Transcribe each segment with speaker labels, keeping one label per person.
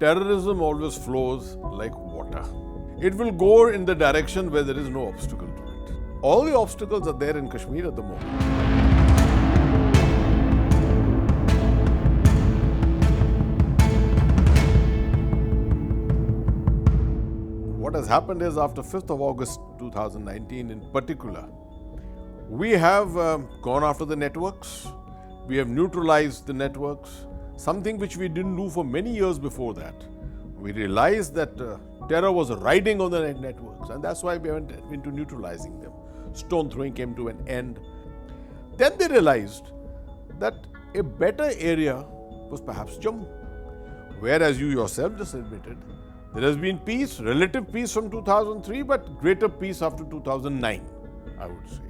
Speaker 1: terrorism always flows like water. It will go in the direction where there is no obstacle to it. All the obstacles are there in Kashmir at the moment. What has happened is after 5th of August 2019 in particular, we have gone after the networks, we have neutralized the networks, something which we didn't do for many years before that. We realized that terror was riding on the networks, and that's why we went into neutralizing them. Stone throwing came to an end. Then they realized that a better area was perhaps Jammu, where, as you yourself just admitted, there has been peace, relative peace from 2003, but greater peace after 2009, I would say.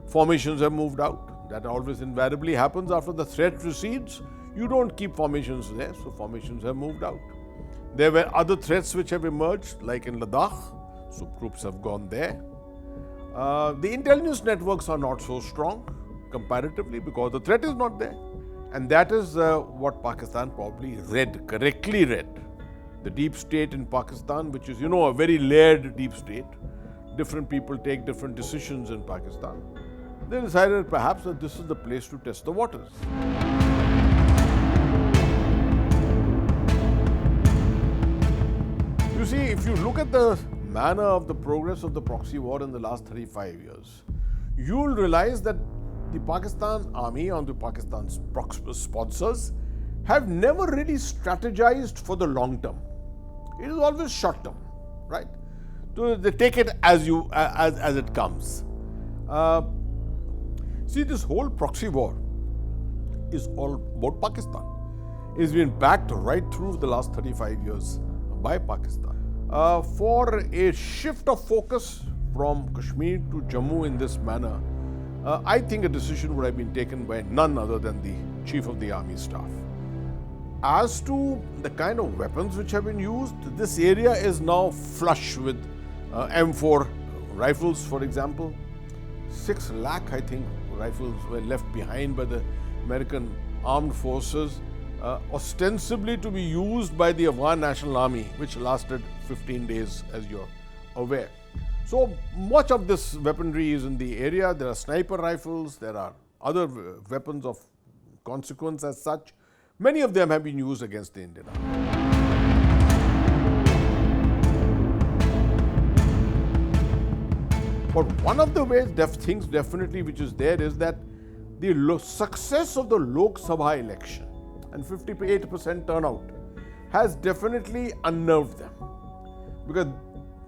Speaker 1: Formations have moved out. That always invariably happens after the threat recedes. You don't keep formations there, so formations have moved out. There were other threats which have emerged, like in Ladakh, so troops have gone there. The intelligence networks are not so strong comparatively because the threat is not there. And that is what Pakistan probably correctly read. The deep state in Pakistan, which is, a very layered deep state. Different people take different decisions in Pakistan. They decided perhaps that this is the place to test the waters. You see, if you look at the manner of the progress of the proxy war in the last 35 years, you will realize that the Pakistan army and the Pakistan's sponsors have never really strategized for the long term. It is always short term, right? So they take it as it comes. See, this whole proxy war is all about Pakistan. It's been backed right through the last 35 years by Pakistan. For a shift of focus from Kashmir to Jammu in this manner, I think a decision would have been taken by none other than the Chief of the Army Staff. As to the kind of weapons which have been used, this area is now flush with M4 rifles, for example. 6 lakh, I think, rifles were left behind by the American armed forces, ostensibly to be used by the Afghan National Army, which lasted 15 days, as you're aware. So much of this weaponry is in the area. There are sniper rifles, there are other weapons of consequence as such. Many of them have been used against the Indian Army. But one of the things definitely which is there is that the success of the Lok Sabha election and 58% turnout has definitely unnerved them, because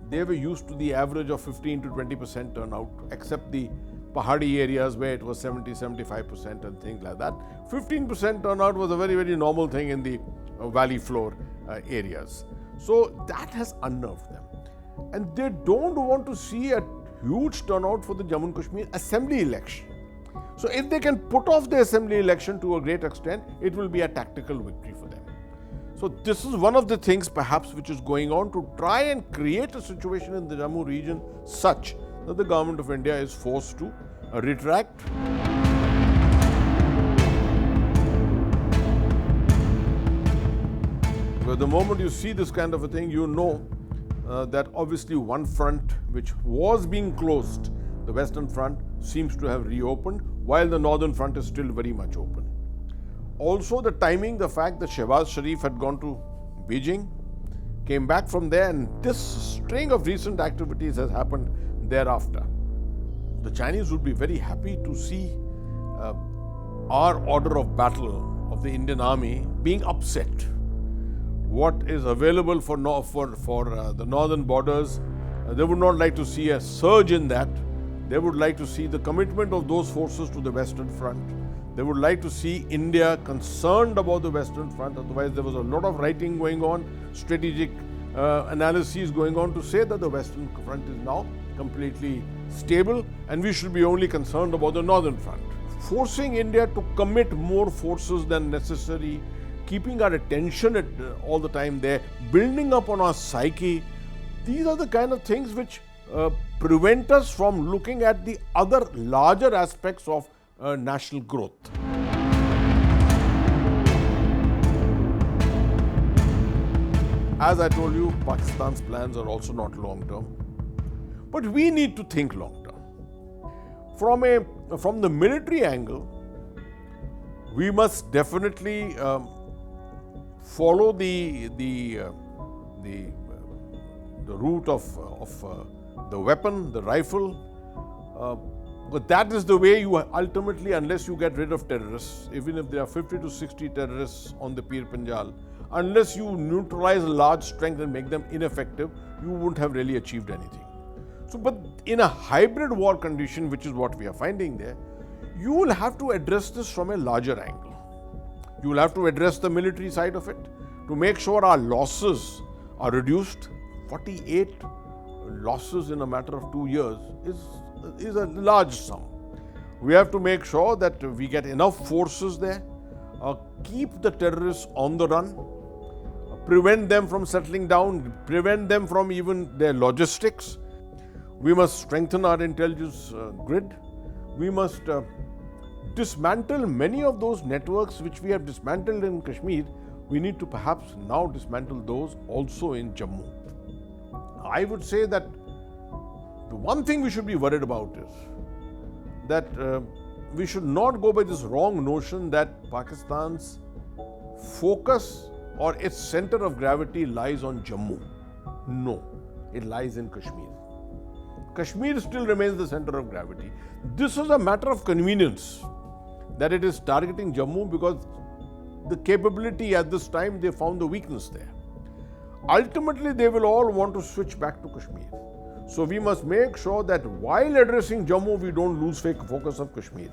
Speaker 1: they were used to the average of 15 to 20% turnout, except the Pahadi areas where it was 70, 75% and things like that. 15% turnout was a very, very normal thing in the valley floor areas. So that has unnerved them. And they don't want to see a huge turnout for the Jammu and Kashmir assembly election. So if they can put off the assembly election to a great extent, it will be a tactical victory for them. So this is one of the things perhaps which is going on to try and create a situation in the Jammu region such that the government of India is forced to retract. Because the moment you see this kind of a thing, you know that obviously one front which was being closed, the western front, seems to have reopened, while the northern front is still very much open. Also the timing, the fact that Shehbaz Sharif had gone to Beijing, came back from there, and this string of recent activities has happened thereafter. The Chinese would be very happy to see our order of battle of the Indian Army being upset. What is available for the northern borders, they would not like to see a surge in that. They would like to see the commitment of those forces to the Western Front. They would like to see India concerned about the Western Front. Otherwise, there was a lot of writing going on, strategic analyses going on to say that the Western Front is now completely stable and we should be only concerned about the Northern Front. Forcing India to commit more forces than necessary, keeping our attention all the time there, building up on our psyche, these are the kind of things which prevent us from looking at the other larger aspects of national growth. as I told you, Pakistan's plans are also not long term. But we need to think long term. From the military angle, we must definitely follow the route of the weapon, the rifle. But that is the way you ultimately, unless you get rid of terrorists, even if there are 50 to 60 terrorists on the Pir Panjal, unless you neutralize large strength and make them ineffective, you wouldn't have really achieved anything. So, but in a hybrid war condition, which is what we are finding there, you will have to address this from a larger angle. You will have to address the military side of it to make sure our losses are reduced. 48 losses in a matter of 2 years is a large sum. We have to make sure that we get enough forces there, keep the terrorists on the run, prevent them from settling down, prevent them from even their logistics. We must strengthen our intelligence grid. We must dismantle many of those networks which we have dismantled in Kashmir. We need to perhaps now dismantle those also in Jammu. I would say that the one thing we should be worried about is that we should not go by this wrong notion that Pakistan's focus or its center of gravity lies on Jammu. No, it lies in Kashmir. Kashmir still remains the center of gravity. This is a matter of convenience that it is targeting Jammu because the capability at this time, they found the weakness there. Ultimately, they will all want to switch back to Kashmir. So we must make sure that while addressing Jammu, we don't lose focus of Kashmir.